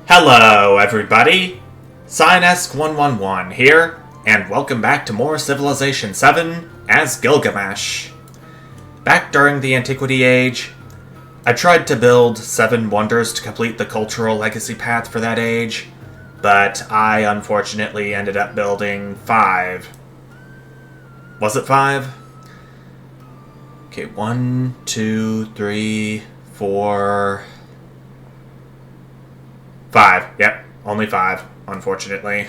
Hello, everybody! Cyanesque111 here, and welcome back to more Civilization VII as Gilgamesh. Back during the Antiquity Age, I tried to build 7 wonders to complete the cultural legacy path for that age, but I unfortunately ended up building 5. Was it 5? Okay, 1, 2, 3, 4... 5. Yep, only 5, unfortunately.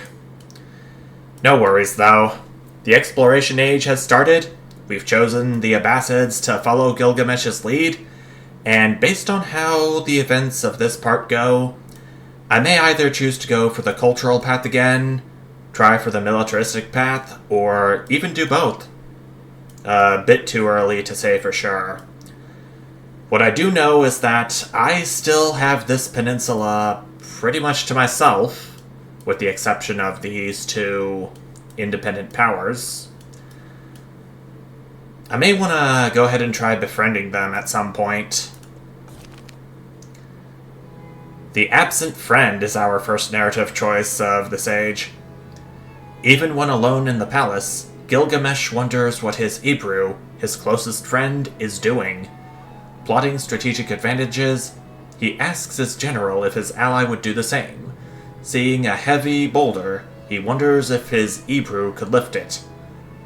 No worries, though. The exploration age has started. We've chosen the Abbasids to follow Gilgamesh's lead, and based on how the events of this part go, I may either choose to go for the cultural path again, try for the militaristic path, or even do both. A bit too early to say for sure. What I do know is that I still have this peninsula pretty much to myself, with the exception of these 2 independent powers. I may want to go ahead and try befriending them at some point. The absent friend is our first narrative choice of this age. Even when alone in the palace, Gilgamesh wonders what his Ebru, his closest friend, is doing. Plotting strategic advantages, he asks his general if his ally would do the same. Seeing a heavy boulder, he wonders if his Ebru could lift it.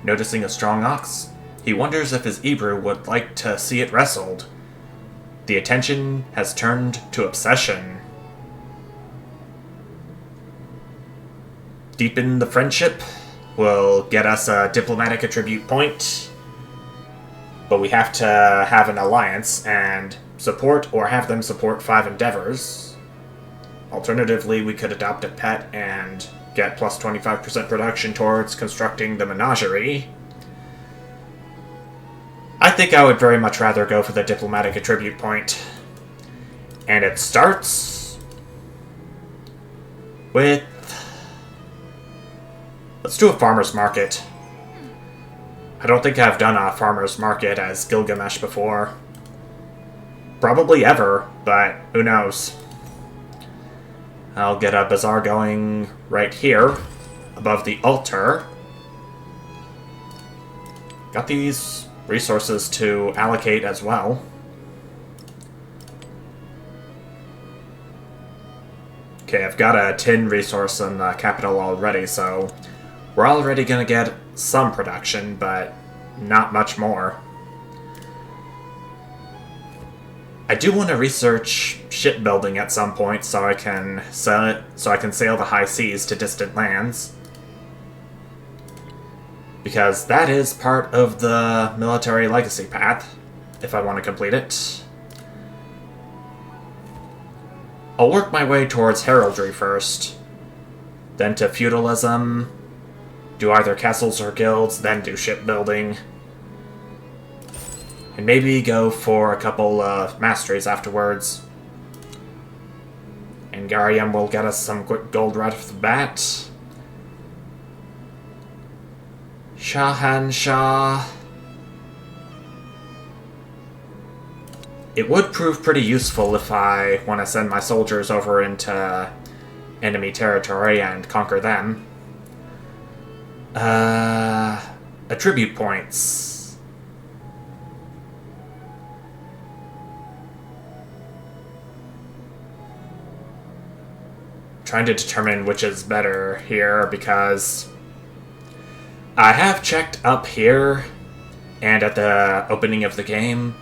Noticing a strong ox, he wonders if his Ebru would like to see it wrestled. The attention has turned to obsession. Deepen the friendship will get us a diplomatic attribute point, but we have to have an alliance and support or have them support 5 endeavors. Alternatively, we could adopt a pet and get plus 25% production towards constructing the menagerie. I think I would very much rather go for the diplomatic attribute point. And it starts with... let's do a farmer's market. I don't think I've done a farmer's market as Gilgamesh before. Probably ever, but who knows. I'll get a bazaar going right here, above the altar. Got these resources to allocate as well. Okay, I've got a tin resource in the capital already, so we're already gonna get some production, but not much more. I do want to research shipbuilding at some point so I can sail the high seas to distant lands. Because that is part of the military legacy path, if I want to complete it. I'll work my way towards heraldry first, then to feudalism, do either castles or guilds, then do shipbuilding. And maybe go for a couple of masteries afterwards. And Garium will get us some quick gold right off the bat. Shahanshah. It would prove pretty useful if I want to send my soldiers over into enemy territory and conquer them. Attribute points. Trying to determine which is better here, because I have checked up here and at the opening of the game.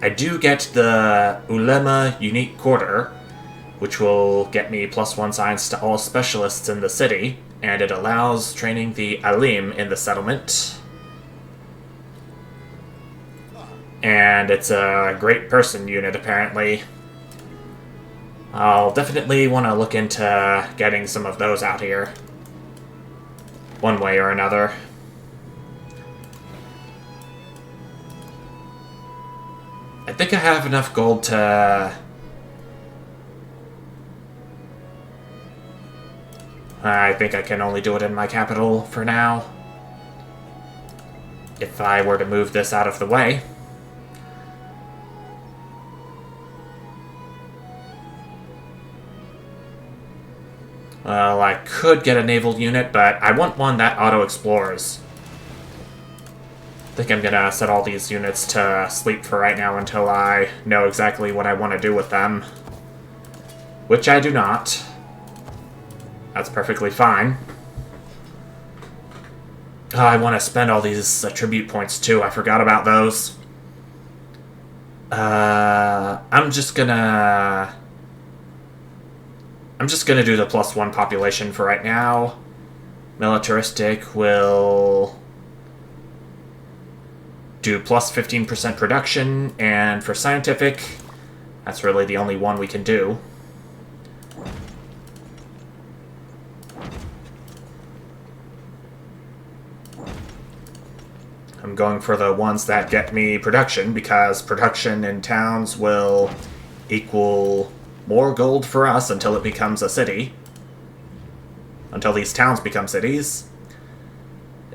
I do get the Ulema Unique Quarter, which will get me +1 science to all specialists in the city, and it allows training the Alim in the settlement. And it's a great person unit, apparently. I'll definitely want to look into getting some of those out here, one way or another. I think I have enough gold to I think I can only do it in my capital for now. If I were to move this out of the way. Well, I could get a naval unit, but I want one that auto-explores. I think I'm gonna set all these units to sleep for right now until I know exactly what I want to do with them. Which I do not. That's perfectly fine. Oh, I want to spend all these tribute points too. I forgot about those. I'm just gonna do the +1 population for right now. Militaristic will do plus 15% production, and for scientific, that's really the only one we can do. I'm going for the ones that get me production, because production in towns will equal more gold for us until it becomes a city. Until these towns become cities.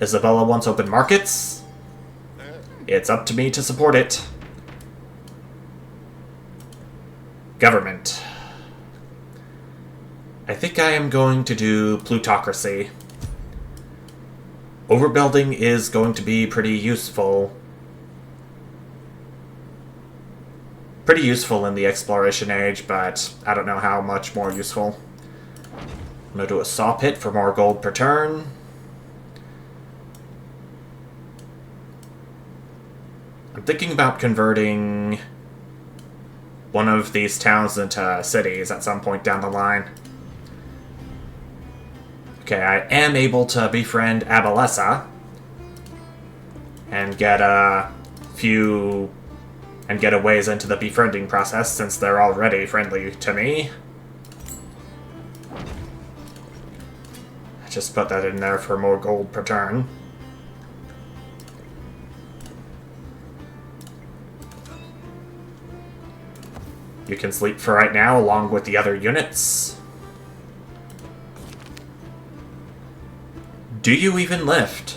Isabella wants open markets. It's up to me to support it. Government. I think I am going to do plutocracy. Overbuilding is going to be pretty useful. Pretty useful in the exploration age, but I don't know how much more useful. I'm going to do a saw pit for more gold per turn. I'm thinking about converting one of these towns into cities at some point down the line. Okay, I am able to befriend Abbasids and get a few and get a ways into the befriending process since they're already friendly to me. Just put that in there for more gold per turn. You can sleep for right now along with the other units. Do you even lift?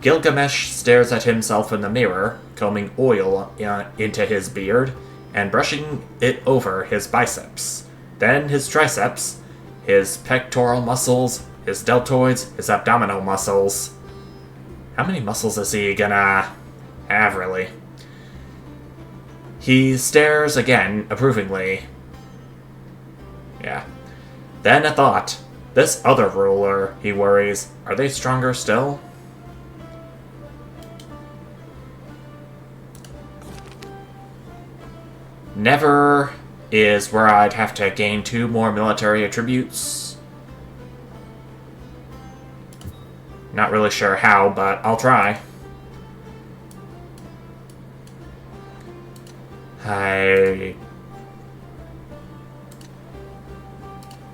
Gilgamesh stares at himself in the mirror, combing oil into his beard and brushing it over his biceps, then his triceps, his pectoral muscles, his deltoids, his abdominal muscles. How many muscles is he gonna have, really? He stares again, approvingly. Yeah. Then a thought. This other ruler, he worries. Are they stronger still? Never is where I'd have to gain 2 more military attributes. Not really sure how, but I'll try.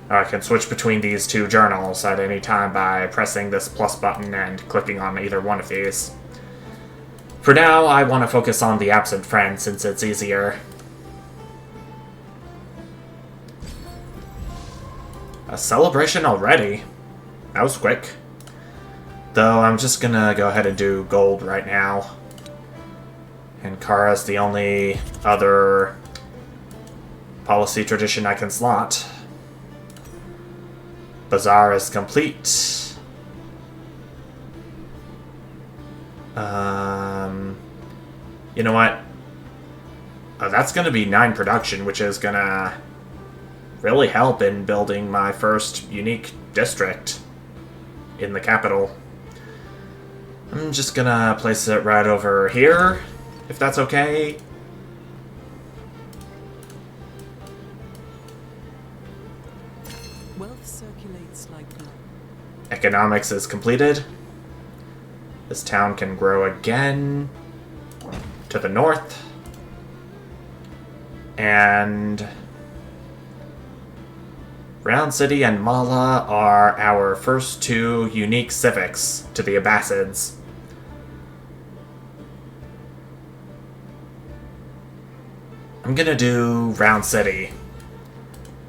I can switch between these 2 journals at any time by pressing this plus button and clicking on either one of these. For now, I want to focus on the absent friend since it's easier. A celebration already? That was quick. Though I'm just gonna go ahead and do gold right now. And Kara's the only other policy tradition I can slot. Bazaar is complete. You know what? That's gonna be 9 production, which is gonna really help in building my first unique district in the capital. I'm just gonna place it right over here, if that's okay. Wealth circulates like blood. Economics is completed. This town can grow again to the north. And Round City and Mala are our first 2 unique civics to the Abbasids. I'm gonna do Round City.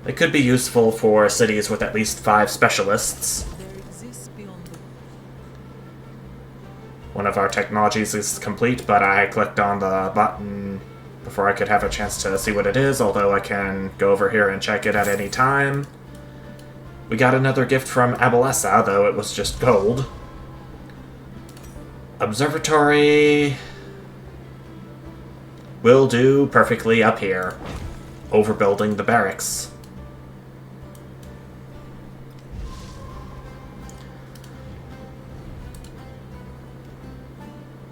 They could be useful for cities with at least 5 specialists. There exists beyond the One of our technologies is complete, but I clicked on the button before I could have a chance to see what it is, although I can go over here and check it at any time. We got another gift from Abbasids, though it was just gold. Observatory will do perfectly up here, overbuilding the barracks.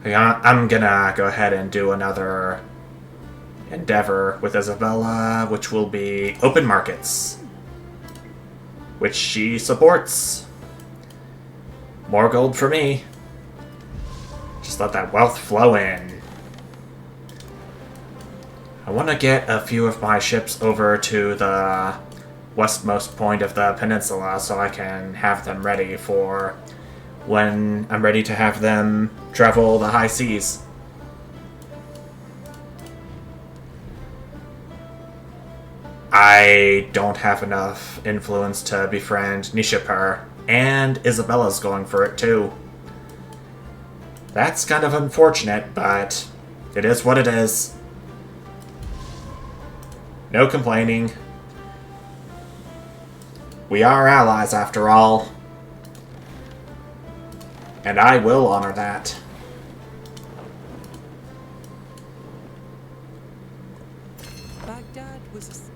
I'm gonna go ahead and do another endeavor with Isabella, which will be open markets, which she supports. More gold for me. Just let that wealth flow in. I want to get a few of my ships over to the westmost point of the peninsula so I can have them ready for when I'm ready to have them travel the high seas. I don't have enough influence to befriend Nishapur, and Isabella's going for it too. That's kind of unfortunate, but it is what it is. No complaining. We are allies after all. And I will honor that. Baghdad was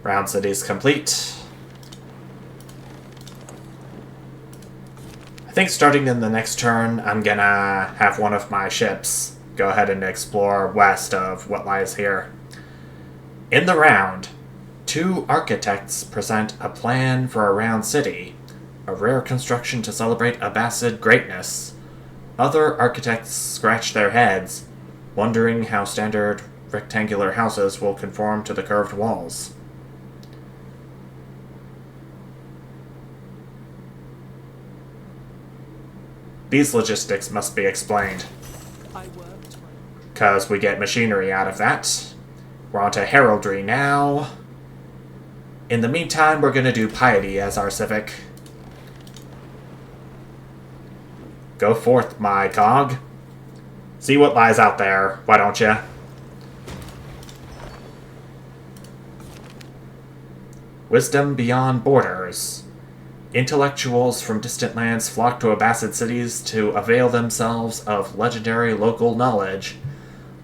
Round cities complete. I think starting in the next turn, I'm gonna have one of my ships go ahead and explore west of what lies here. In the round, 2 architects present a plan for a round city, a rare construction to celebrate Abbasid greatness. Other architects scratch their heads, wondering how standard rectangular houses will conform to the curved walls. These logistics must be explained, I worked. because we get machinery out of that. We're on to heraldry now. In the meantime, we're going to do piety as our civic. Go forth, my cog. See what lies out there, why don't you? Wisdom beyond borders. Intellectuals from distant lands flock to Abbasid cities to avail themselves of legendary local knowledge.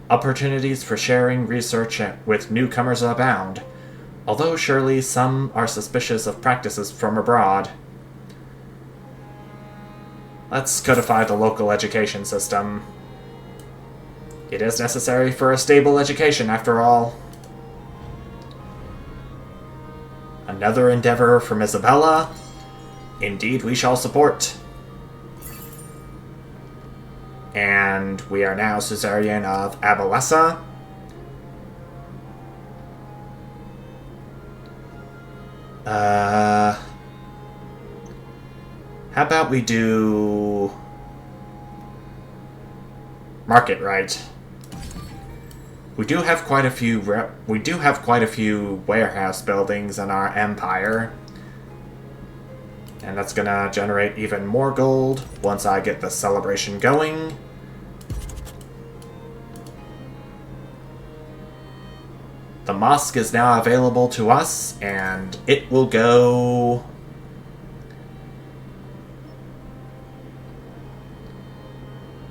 Opportunities for sharing research with newcomers abound, although surely some are suspicious of practices from abroad. Let's codify the local education system. It is necessary for a stable education, after all. Another endeavor from Isabella. Indeed, we shall support. And we are now suzerain of Abalessa. How about we do market right? We do have quite a few warehouse buildings in our empire. And that's gonna generate even more gold once I get the celebration going. The mosque is now available to us, and it will go...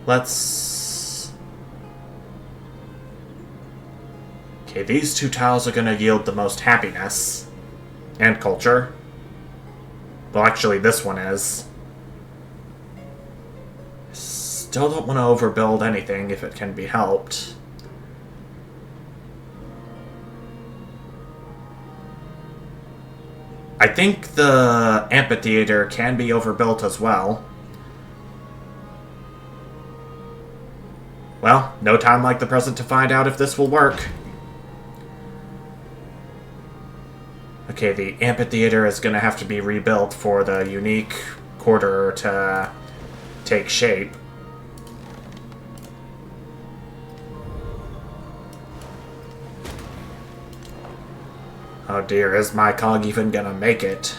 Let's... Okay, these 2 tiles are gonna yield the most happiness. And culture. Well, actually, this one is. Still don't want to overbuild anything if it can be helped. I think the amphitheater can be overbuilt as well. Well, no time like the present to find out if this will work. Okay, the amphitheater is going to have to be rebuilt for the unique quarter to take shape. Oh dear, is my cog even gonna make it?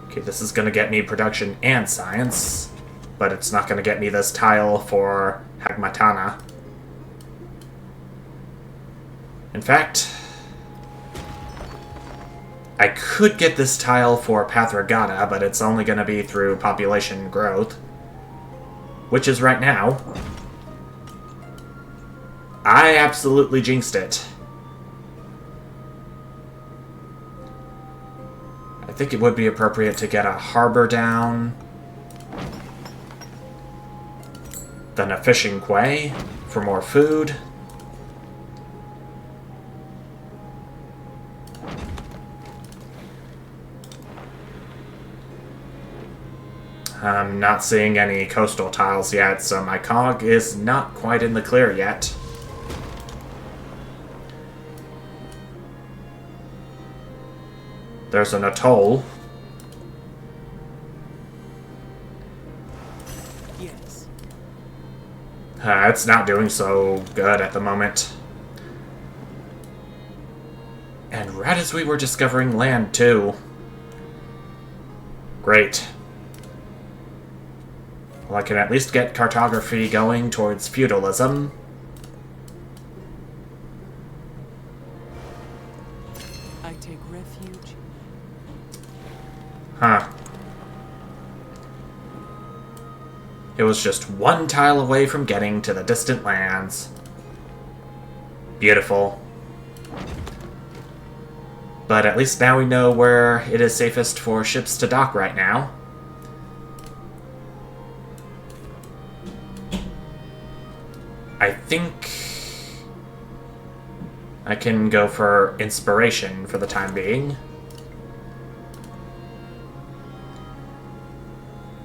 Okay, this is gonna get me production and science, but it's not gonna get me this tile for Hagmatana. In fact, I could get this tile for Pathragata, but it's only gonna be through population growth, which is right now. I absolutely jinxed it. I think it would be appropriate to get a harbor down, then a fishing quay for more food. I'm not seeing any coastal tiles yet, so my cog is not quite in the clear yet. There's an atoll. Yes. It's not doing so good at the moment. And right as we were discovering land, too. Great. Well, I can at least get cartography going towards feudalism. I take refuge. Huh. It was just one tile away from getting to the distant lands. Beautiful. But at least now we know where it is safest for ships to dock right now. I think I can go for inspiration for the time being.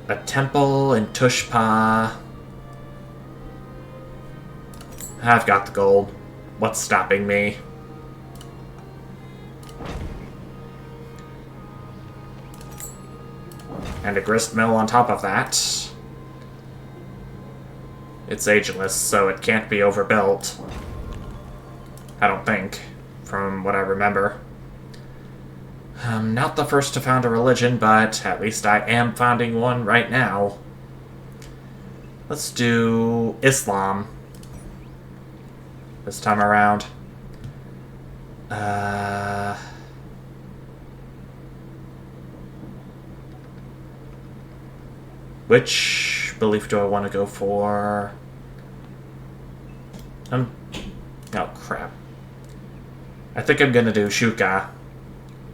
A temple in Tushpa. I've got the gold. What's stopping me? And a grist mill on top of that. It's ageless, so it can't be overbuilt. I don't think, from what I remember. I'm not the first to found a religion, but at least I am founding one right now. Let's do Islam this time around. Which belief do I want to go for? Oh crap. I think I'm gonna do Shuka.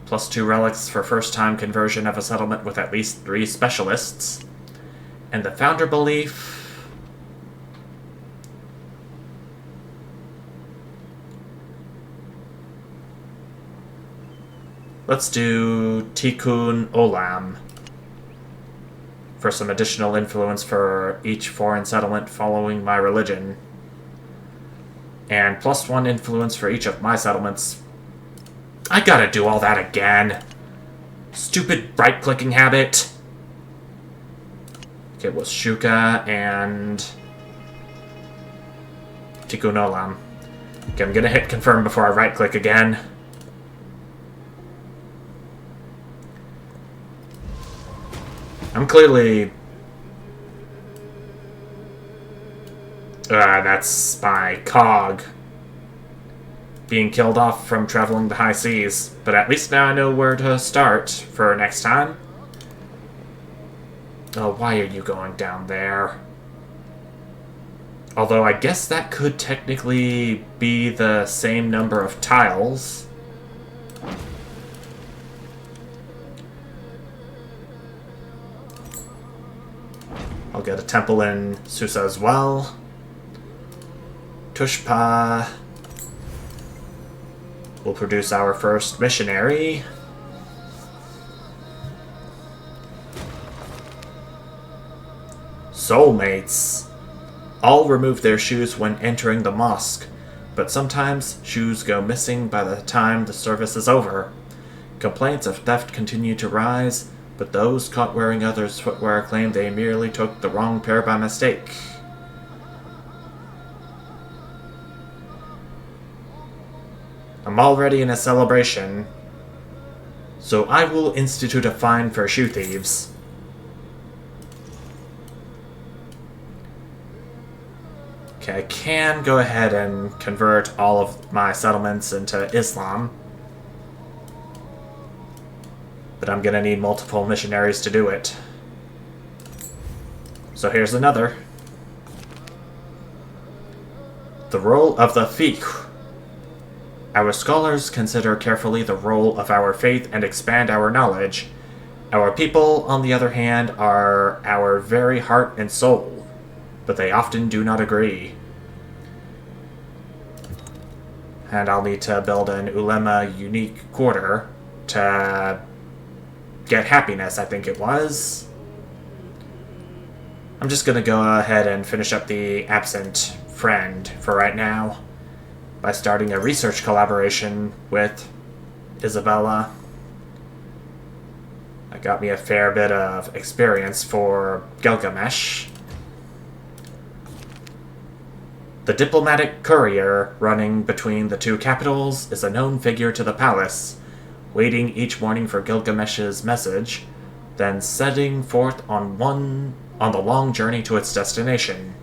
+2 relics for first-time conversion of a settlement with at least 3 specialists. And the founder belief... Let's do Tikkun Olam for some additional influence for each foreign settlement following my religion. And +1 influence for each of my settlements. I gotta do all that again. Stupid right-clicking habit. Okay, it was Shuka and Tikkun Olam. Okay, I'm gonna hit confirm before I right-click again. I'm clearly... that's my cog being killed off from traveling the high seas. But at least now I know where to start for next time. Oh, why are you going down there? Although I guess that could technically be the same number of tiles. I'll get a temple in Susa as well. Tushpa will produce our first missionary. Soulmates. All remove their shoes when entering the mosque, but sometimes shoes go missing by the time the service is over. Complaints of theft continue to rise, but those caught wearing others' footwear claim they merely took the wrong pair by mistake. I'm already in a celebration, so I will institute a fine for shoe thieves. Okay, I can go ahead and convert all of my settlements into Islam, but I'm gonna need multiple missionaries to do it. So here's another. The role of the fiqh. Our scholars consider carefully the role of our faith and expand our knowledge. Our people, on the other hand, are our very heart and soul, but they often do not agree. And I'll need to build an ulema unique quarter to get happiness, I think it was. I'm just gonna go ahead and finish up the absent friend for right now by starting a research collaboration with Isabella. That got me a fair bit of experience for Gilgamesh. The diplomatic courier running between the two capitals is a known figure to the palace, waiting each morning for Gilgamesh's message, then setting forth on the long journey to its destination.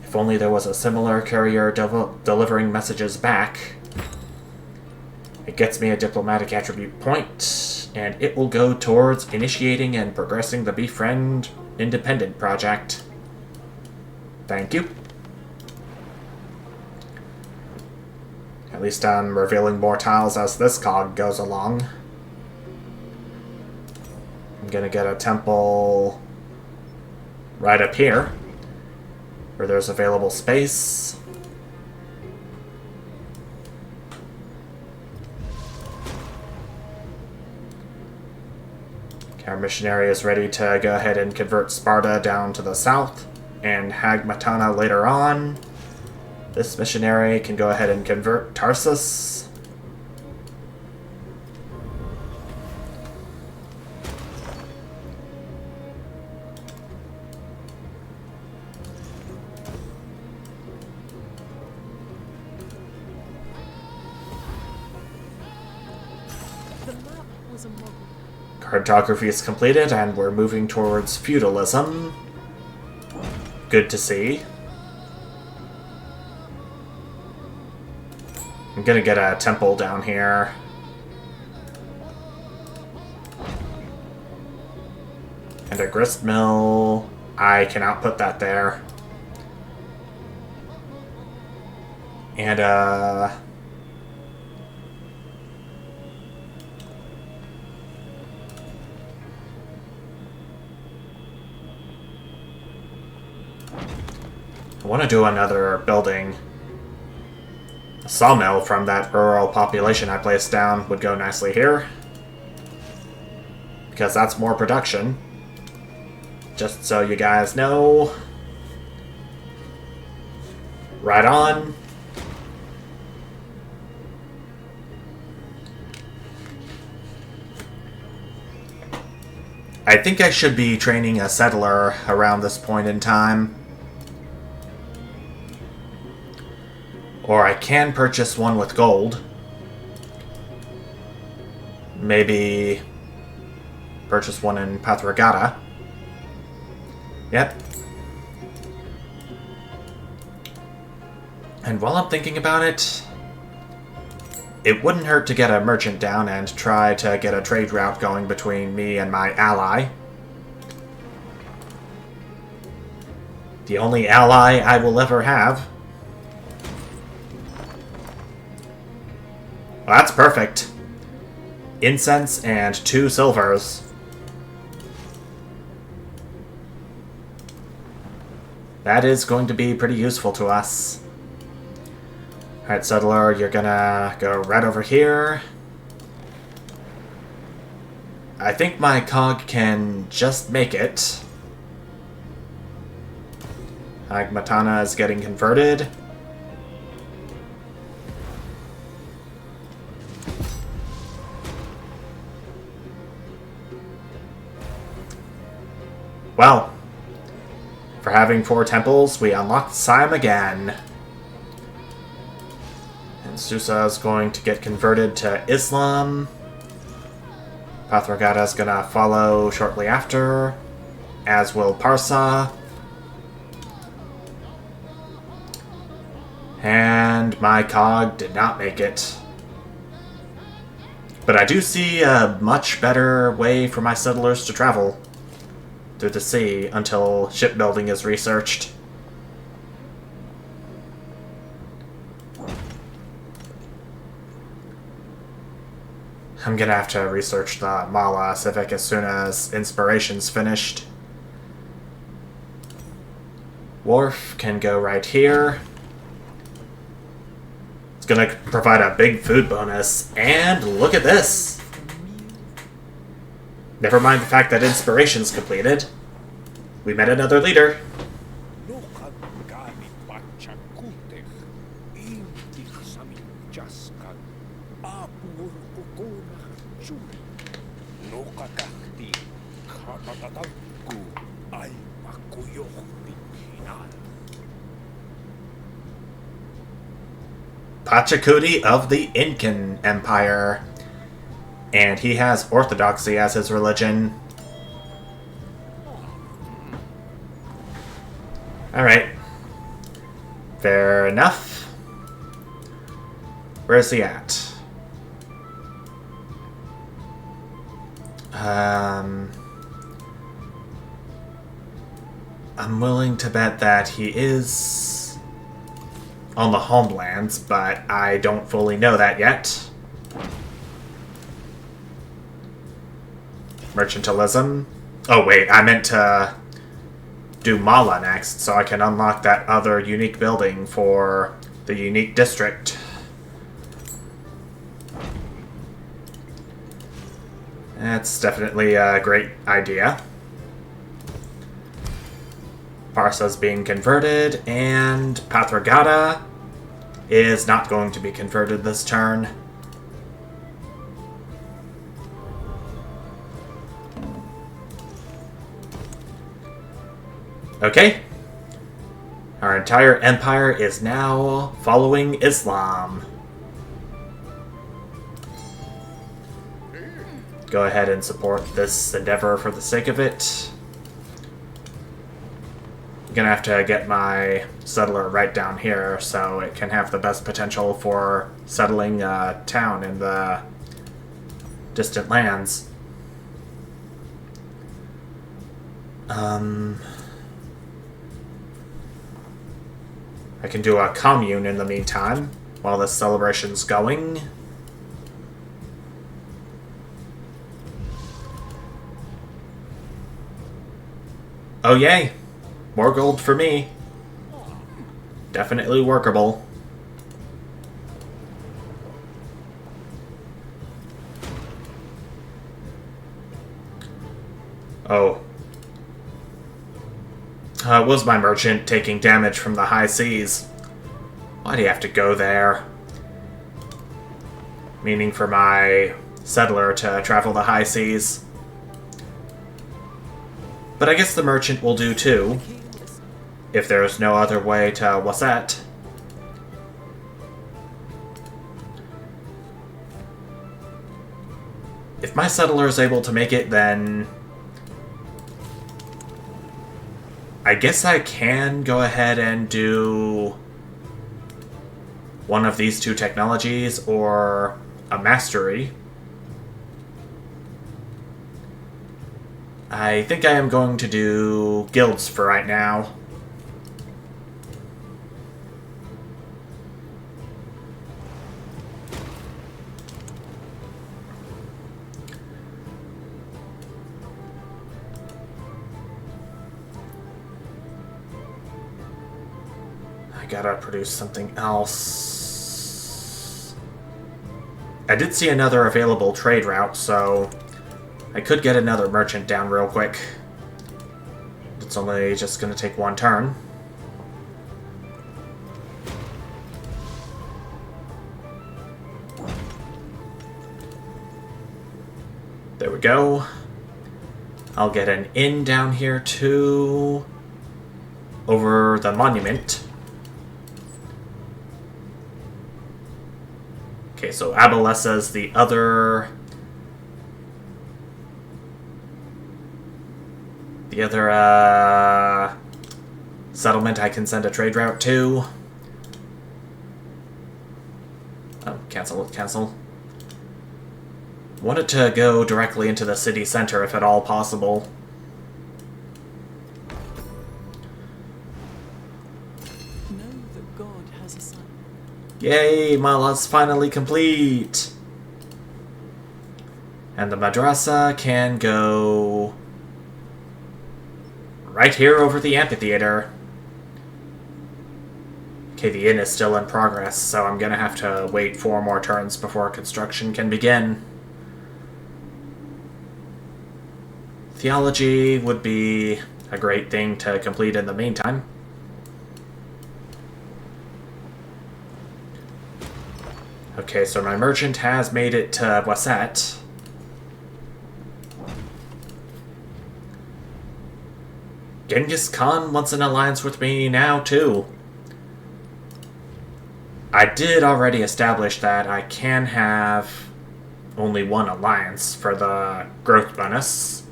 If only there was a similar courier delivering messages back. It gets me a diplomatic attribute point, and it will go towards initiating and progressing the Befriend Independent project. Thank you. At least I'm revealing more tiles as this cog goes along. I'm gonna get a temple right up here, where there's available space. Okay, our missionary is ready to go ahead and convert Sparta down to the south, and Hagmatana later on. This missionary can go ahead and convert Tarsus. The map was a model. Cartography is completed, and we're moving towards feudalism. Good to see. I'm gonna get a temple down here. And a grist mill. I cannot put that there. And I want to do another building. A sawmill from that rural population I placed down would go nicely here, because that's more production. Just so you guys know. Right on. I think I should be training a settler around this point in time. Or I can purchase one with gold. Maybe purchase one in Pathragata. Yep. And while I'm thinking about it, it wouldn't hurt to get a merchant down and try to get a trade route going between me and my ally. The only ally I will ever have. Well, that's perfect. Incense and 2 silvers. That is going to be pretty useful to us. Alright, settler, you're gonna go right over here. I think my cog can just make it. Hagmatana is getting converted. Well, for having 4 temples, we unlocked Siam again. And Susa is going to get converted to Islam. Pathragata is going to follow shortly after, as will Parsa. And my cog did not make it. But I do see a much better way for my settlers to travel through the sea until shipbuilding is researched. I'm gonna have to research the Mala Civic as soon as Inspiration's finished. Wharf can go right here. It's gonna provide a big food bonus, and look at this! Never mind the fact that Inspiration's completed. We met another leader. Pachacuti of the Incan Empire. And he has Orthodoxy as his religion. Alright. Fair enough. Where's he at? I'm willing to bet that he is on the homelands, but I don't fully know that yet. Mercantilism. Oh wait, I meant to do Mala next, so I can unlock that other unique building for the unique district. That's definitely a great idea. Parsa's being converted, and Pathragata is not going to be converted this turn. Okay. Our entire empire is now following Islam. Go ahead and support this endeavor for the sake of it. I'm gonna have to get my settler right down here so it can have the best potential for settling a town in the distant lands. I can do a commune in the meantime while this celebration's going. Oh yay! More gold for me. Definitely workable. Oh. Was my merchant taking damage from the high seas? Why do you have to go there? Meaning for my settler to travel the high seas. But I guess the merchant will do too, if there's no other way to Wasset. If my settler is able to make it, then I guess I can go ahead and do one of these two technologies or a mastery. I think I am going to do guilds for right now. I gotta produce something else. I did see another available trade route, so I could get another merchant down real quick. It's only just going to take one turn. There we go. I'll get an inn down here too. Over the monument. Okay, so Abbasids, the other settlement I can send a trade route to. Oh, cancel. Want it to go directly into the city center if at all possible. Know that God has a son. Yay, Mala's finally complete! And the madrasa can go right here over the amphitheater. Okay, the inn is still in progress, so I'm gonna have to wait 4 more turns before construction can begin. Theology would be a great thing to complete in the meantime. Okay, so my merchant has made it to VII. Genghis Khan wants an alliance with me now, too. I did already establish that I can have only one alliance for the growth bonus.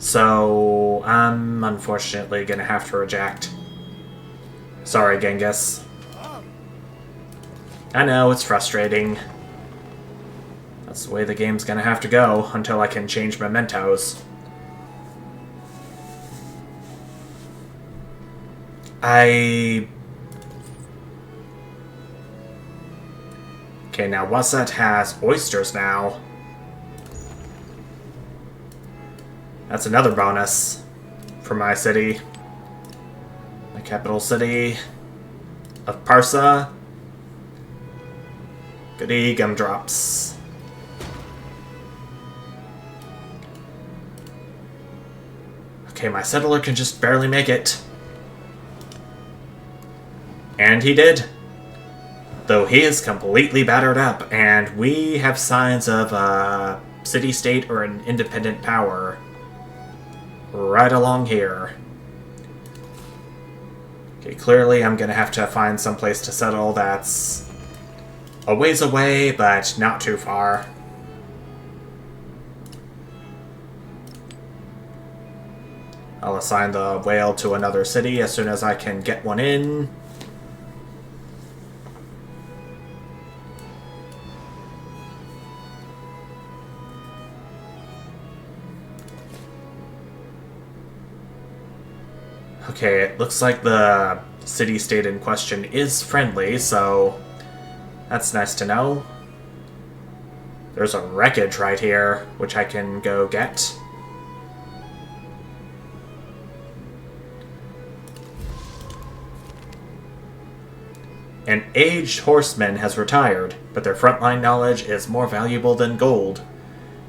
So, I'm unfortunately gonna have to reject. Sorry, Genghis. I know, it's frustrating. That's the way the game's gonna have to go until I can change mementos. Okay, now VII has oysters now. That's another bonus for my city. My capital city of Parsa. Goody gumdrops. Okay, my settler can just barely make it. And he did. Though he is completely battered up, and we have signs of a city-state or an independent power right along here. Okay, clearly I'm gonna have to find some place to settle that's a ways away, but not too far. I'll assign the whale to another city as soon as I can get one in. Okay, it looks like the city-state in question is friendly, so that's nice to know. There's a wreckage right here, which I can go get. An aged horseman has retired, but their frontline knowledge is more valuable than gold.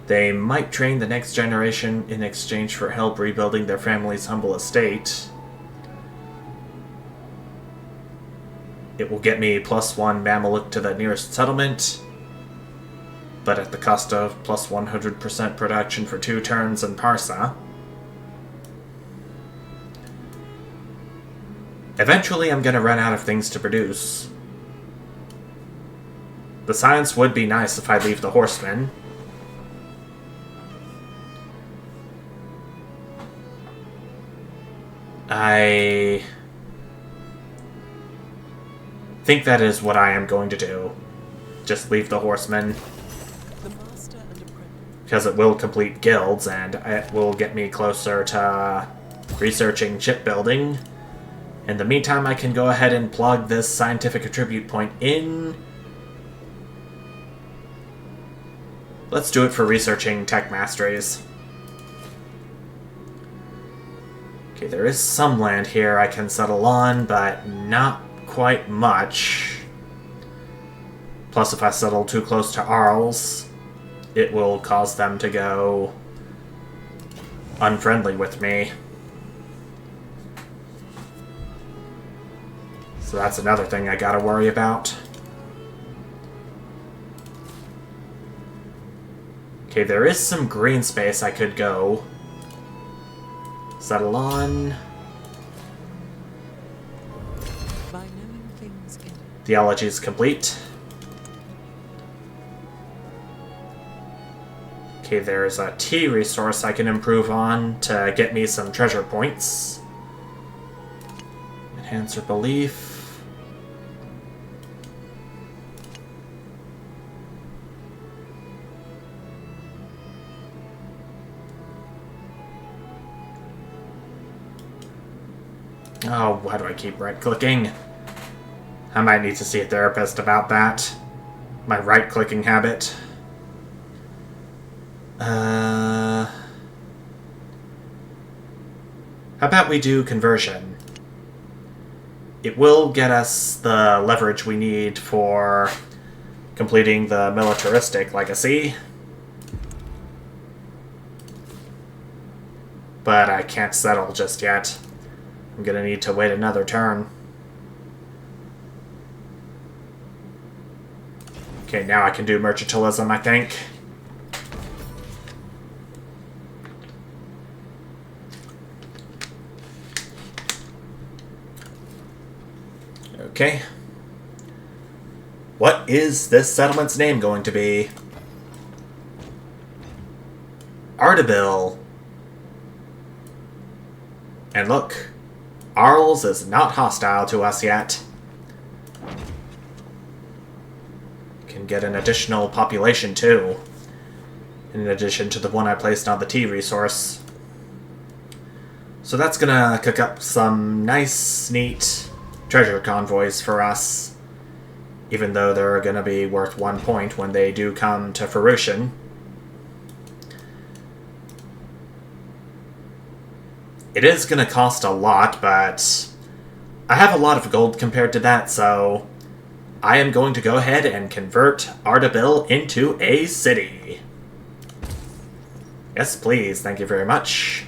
They might train the next generation in exchange for help rebuilding their family's humble estate. It will get me +1 Mameluke to the nearest settlement, but at the cost of +100% production for 2 turns in Parsa. Eventually I'm gonna run out of things to produce. The science would be nice if I leave the horsemen. I think that is what I am going to do. Just leave the horsemen. The master and apprentice. Because it will complete guilds, and it will get me closer to researching shipbuilding. In the meantime, I can go ahead and plug this scientific attribute point in. Let's do it for researching tech masteries. Okay, there is some land here I can settle on, but not quite much. Plus, if I settle too close to Arles, it will cause them to go unfriendly with me. So that's another thing I gotta worry about. Okay, there is some green space I could go. Settle on. By knowing things in Theology is complete. Okay, there's a tea resource I can improve on to get me some treasure points. Enhance your belief. Oh, why do I keep right-clicking? I might need to see a therapist about that. My right-clicking habit. How about we do conversion? It will get us the leverage we need for completing the militaristic legacy. But I can't settle just yet. I'm gonna need to wait another turn. Okay, now I can do mercantilism, I think. Okay. What is this settlement's name going to be? Ardabil. And look, Arles is not hostile to us yet. Can get an additional population too, in addition to the one I placed on the tea resource. So that's gonna cook up some nice, neat treasure convoys for us, even though they're gonna be worth 1 point when they do come to fruition. It is gonna cost a lot, but I have a lot of gold compared to that, so I am going to go ahead and convert Ardabil into a city. Yes, please. Thank you very much.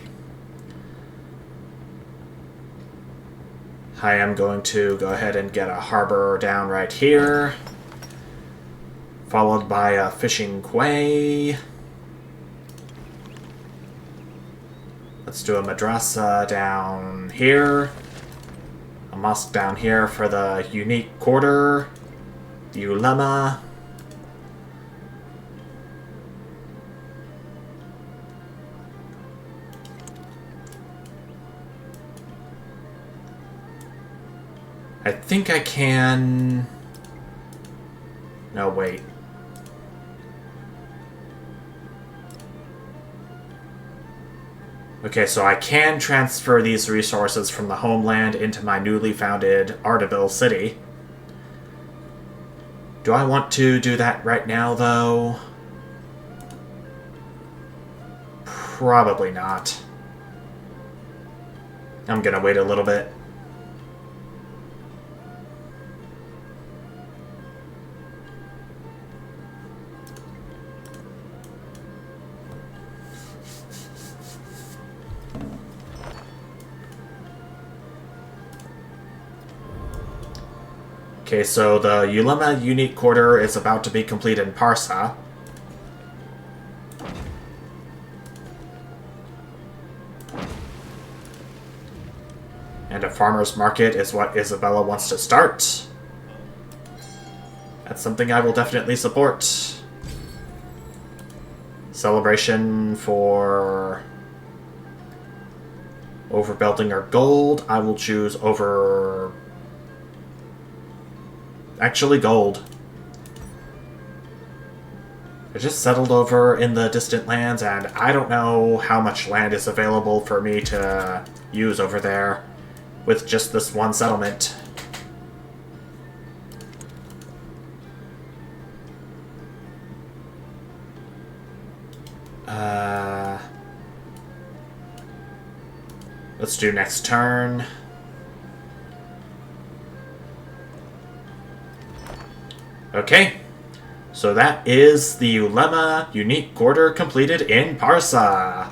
I am going to go ahead and get a harbor down right here, followed by a fishing quay. Let's do a madrasa down here, a mosque down here for the unique quarter, the ulema. I think I can... No, wait. Okay, so I can transfer these resources from the homeland into my newly founded Ardabil city. Do I want to do that right now, though? Probably not. I'm gonna wait a little bit. Okay, so the Ulema unique quarter is about to be complete in Parsa. And a farmer's market is what Isabella wants to start. That's something I will definitely support. Celebration for overbuilding or gold. I will choose over... Actually, gold. I just settled over in the distant lands, and I don't know how much land is available for me to use over there with just this one settlement. Let's do next turn. Okay, so that is the Ulema unique quarter completed in Parsa.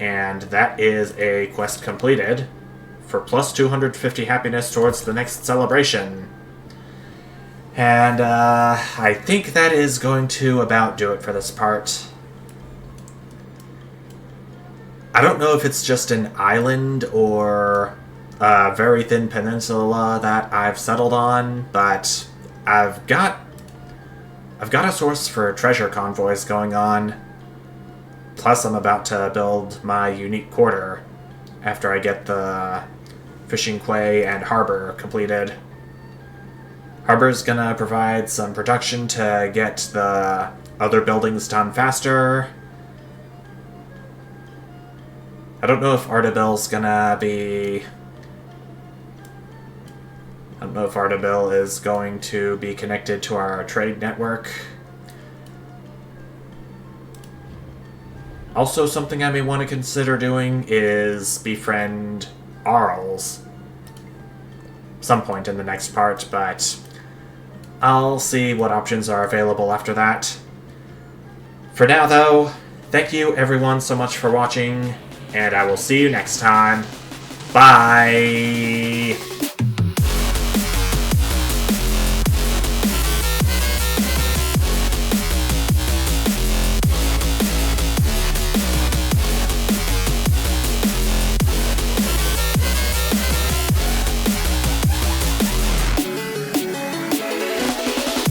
And that is a quest completed for plus 250 happiness towards the next celebration. And I think that is going to about do it for this part. I don't know if it's just an island or a very thin peninsula that I've settled on, but I've got a source for treasure convoys going on. Plus, I'm about to build my unique quarter after I get the fishing quay and harbor completed. Harbor's gonna provide some production to get the other buildings done faster. I don't know if Ardabil's gonna be... I don't know if Ardabil is going to be connected to our trade network. Also, something I may want to consider doing is befriend Arls. Some point in the next part, but I'll see what options are available after that. For now, though, thank you everyone so much for watching, and I will see you next time. Bye!